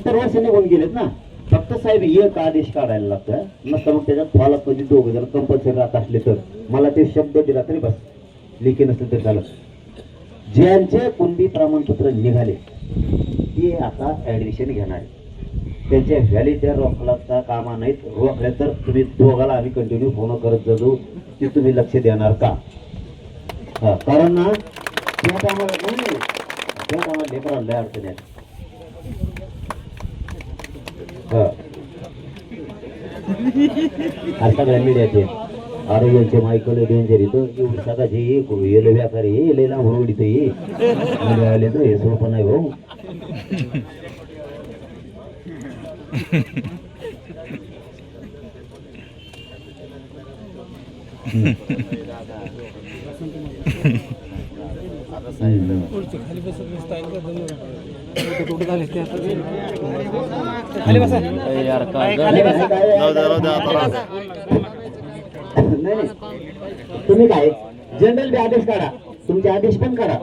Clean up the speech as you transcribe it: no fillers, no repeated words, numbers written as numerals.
70 वर्ष निघून गेलेत ना. फक्त साहेब एक आदेश काढायला लागतं, नसतं मग त्याच्यात फॉलो कधी दोघं जर कंपल्सरी राहत असले तर मला ते शब्द दिला तरी बस, लिखी नसले तरी चालत. ज्यांचे कुणबी प्रमाणपत्र निघाले ते आता ऍडमिशन घेणार. त्यांच्या व्हॅलिडिटी रोखलाचा कामा नाहीत. रोखल्या तर तुम्ही दोघाला आम्ही कंटिन्यू फोन करत जाऊ की तुम्ही लक्ष देणार का. कारण ना त्या कामाला लेकराला लय अडचण आहे. सगळ्या मीडियाचे आरोग्याचे मायकल डेंजर येतो एवढी सकाळची येले व्यापारी येलेला म्हणून इथं ये आले तर हे सोपं नाही भाऊ. तुम्ही काय जनरल बी आदेश काढा, तुमचे आदेश पण करा.